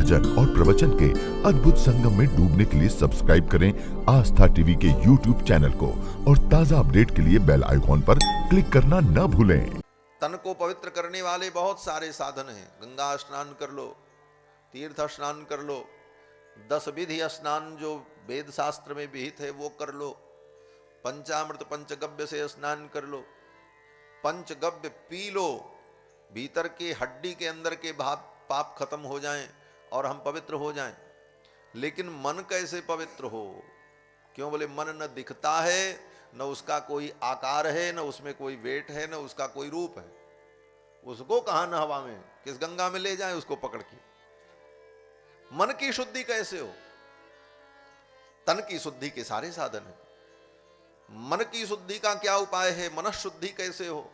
भजन और प्रवचन के अद्भुत संगम में डूबने के लिए सब्सक्राइब करें आस्था टीवी के यूट्यूब चैनल को और ताज़ा अपडेट के लिए बेल आइकॉन पर क्लिक करना न भूलें। तन को पवित्र करने वाले बहुत सारे साधन हैं। गंगा स्नान कर लो, तीर्थ स्नान कर लो, 10 विधि स्नान जो वेद शास्त्र में विहित है वो कर लो, पंचामृत पंचगव्य से स्नान कर लो, पंचगव्य पी लो, भीतर के हड्डी के अंदर के भाव पाप खत्म हो जाएं और हम पवित्र हो जाएं। लेकिन मन कैसे पवित्र हो? क्यों? बोले मन न दिखता है, न उसका कोई आकार है, न उसमें कोई वेट है, न उसका कोई रूप है। उसको कहां न हवा में, किस गंगा में ले जाएं उसको पकड़ के। मन की शुद्धि कैसे हो? तन की शुद्धि के सारे साधन हैं। मन की शुद्धि का क्या उपाय है? मन शुद्धि कैसे हो?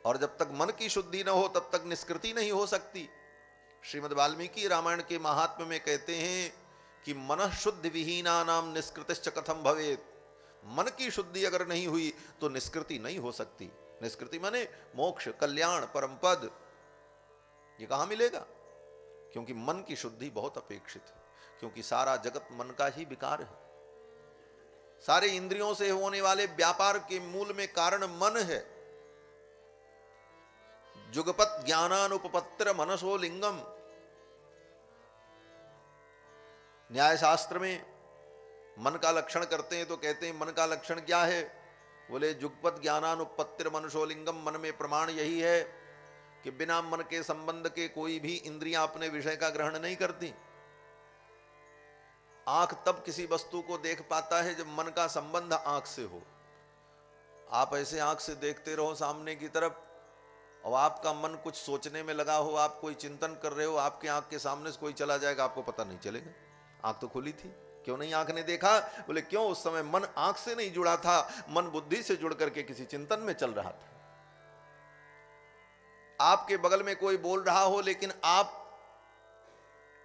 और जब तक मन की शुद्धि न हो तब तक निष्कृति नहीं हो सकती। श्रीमद् वाल्मीकि रामायण के महात्म्य में कहते हैं कि मन शुद्धि विहीना नाम निष्कृतिश्च कथम भवेत्। मन की शुद्धि अगर नहीं हुई तो निष्कृति नहीं हो सकती। निष्कृति माने मोक्ष, कल्याण, परम पद। ये कहां मिलेगा? क्योंकि मन की शुद्धि बहुत अपेक्षित है, क्योंकि सारा जगत मन का ही विकार है। सारे इंद्रियों से होने वाले व्यापार के मूल में कारण मन है। जुगपत ज्ञानानुपपत्र मनसो लिंगम। न्याय शास्त्र में मन का लक्षण करते हैं तो कहते हैं मन का लक्षण क्या है? बोले जुगपत ज्ञानानुपपत्र मनसो लिंगम। मन में प्रमाण यही है कि बिना मन के संबंध के कोई भी इंद्रियां अपने विषय का ग्रहण नहीं करती। आंख तब किसी वस्तु को देख पाता है जब मन का संबंध आंख से हो। आप ऐसे आंख से देखते रहो सामने की तरफ और आपका मन कुछ सोचने में लगा हो, आप कोई चिंतन कर रहे हो, आपके आंख के सामने से कोई चला जाएगा, आपको पता नहीं चलेगा। आंख तो खुली थी, क्यों नहीं आंख ने देखा? बोले क्यों? उस समय मन आंख से नहीं जुड़ा था, मन बुद्धि से जुड़ करके किसी चिंतन में चल रहा था। आपके बगल में कोई बोल रहा हो लेकिन आप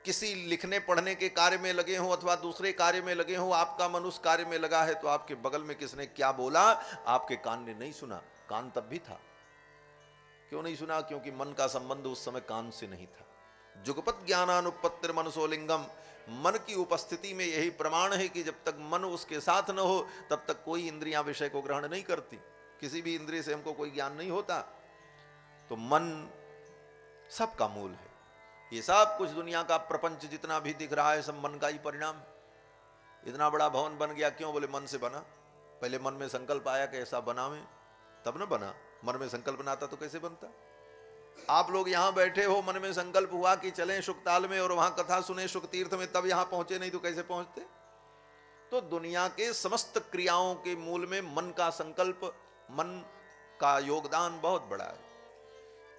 किसी लिखने पढ़ने के कार्य में लगे हो अथवा दूसरे कार्य में लगे हो, आपका मन उस कार्य में लगा है, तो आपके बगल में किसने क्या बोला आपके कान ने नहीं सुना। कान तब भी था। क्यों नहीं सुना? क्योंकि मन का संबंध उस समय कान से नहीं था। जुगपत ज्ञानानुपपत्र मनसो लिंगम। मन की उपस्थिति में यही प्रमाण है कि जब तक मन उसके साथ न हो तब तक कोई इंद्रियां विषय को ग्रहण नहीं करती। किसी भी इंद्रिय से हमको कोई ज्ञान नहीं होता। तो मन सबका मूल है। ये सब कुछ दुनिया का प्रपंच जितना भी दिख रहा है सब मन का ही परिणाम। इतना बड़ा भवन बन गया, क्यों? बोले मन से बना। पहले मन में संकल्प आया कि ऐसा बनावे, तब न बना। मन में संकल्प ना आता तो कैसे बनता? आप लोग यहां बैठे हो, मन में संकल्प हुआ कि चलें शुकताल में और वहां कथा सुने शुक तीर्थ में, तब यहां पहुंचे, नहीं तो कैसे पहुंचते? तो दुनिया के समस्त क्रियाओं के मूल में मन का संकल्प, मन का योगदान बहुत बड़ा है।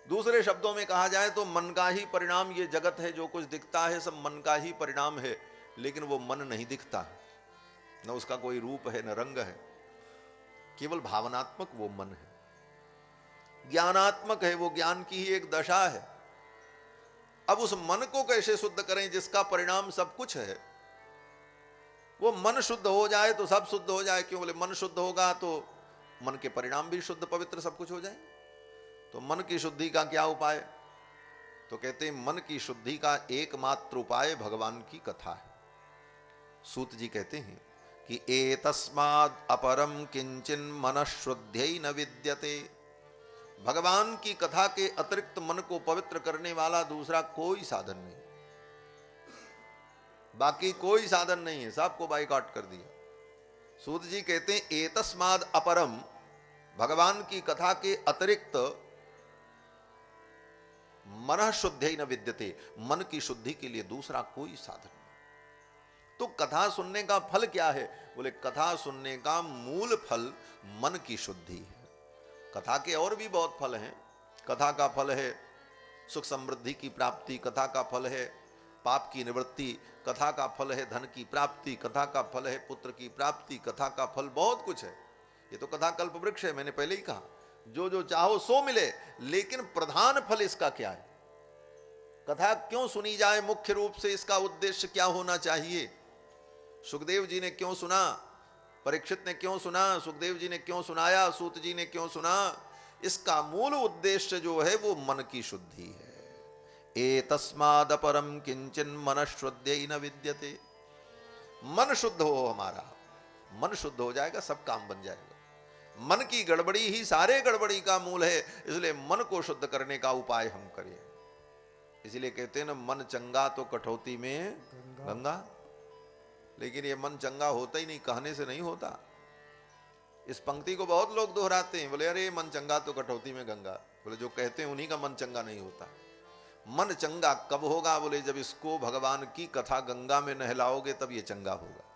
दूसरे शब्दों में कहा जाए तो मन का ही परिणाम ये जगत है। जो कुछ दिखता है सब मन का ही परिणाम है। लेकिन वो मन नहीं दिखता है, न उसका कोई रूप है न रंग है। केवल भावनात्मक वो मन है, ज्ञानात्मक है, वो ज्ञान की ही एक दशा है। अब उस मन को कैसे शुद्ध करें जिसका परिणाम सब कुछ है? वो मन शुद्ध हो जाए तो सब शुद्ध हो जाए। क्यों? बोले मन शुद्ध होगा तो मन के परिणाम भी शुद्ध पवित्र सब कुछ हो जाए। तो मन की शुद्धि का क्या उपाय? तो कहते हैं मन की शुद्धि का एकमात्र उपाय भगवान की कथा है। सूत जी कहते हैं कि एतस्माद् अपरम किंचिन मनःशुद्ध्यै न विद्यते। भगवान की कथा के अतिरिक्त मन को पवित्र करने वाला दूसरा कोई साधन नहीं, बाकी कोई साधन नहीं है, सबको बाइकआउट कर दिया। सूत जी कहते हैं एतस्माद् अपरम, भगवान की कथा के अतिरिक्त मनः शुद्धि न विद्यते, मन की शुद्धि के लिए दूसरा कोई साधन नहीं। तो कथा सुनने का फल क्या है? बोले कथा सुनने का मूल फल मन की शुद्धि है। कथा के और भी बहुत फल हैं। कथा का फल है सुख समृद्धि की प्राप्ति, कथा का फल है पाप की निवृत्ति, कथा का फल है धन की प्राप्ति, कथा का फल है पुत्र की प्राप्ति, कथा का फल बहुत कुछ है। ये तो कथा कल्प वृक्ष है, मैंने पहले ही कहा। जो जो चाहो सो मिले, लेकिन प्रधान फल इसका क्या है? कथा क्यों सुनी जाए? मुख्य रूप से इसका उद्देश्य क्या होना चाहिए? सुखदेव जी ने क्यों सुना? परीक्षित ने क्यों सुना? सुखदेव जी ने क्यों सुनाया? सूत जी ने क्यों सुना? इसका मूल उद्देश्य जो है वो मन की शुद्धि है। एतस्मादपरम किंचन मन शुद्ध न विद्यते। मन शुद्ध हो हमारा, मन शुद्ध हो जाएगा, सब काम बन जाएगा। मन की गड़बड़ी ही सारे गड़बड़ी का मूल है, इसलिए मन को शुद्ध करने का उपाय हम करें। इसलिए कहते हैं ना, मन चंगा तो कठौती में गंगा। लेकिन ये मन चंगा होता ही नहीं, कहने से नहीं होता। इस पंक्ति को बहुत लोग दोहराते हैं, बोले अरे मन चंगा तो कठौती में गंगा। बोले जो कहते हैं उन्हीं का मन चंगा नहीं होता। मन चंगा कब होगा? बोले जब इसको भगवान की कथा गंगा में नहलाओगे तब ये चंगा होगा।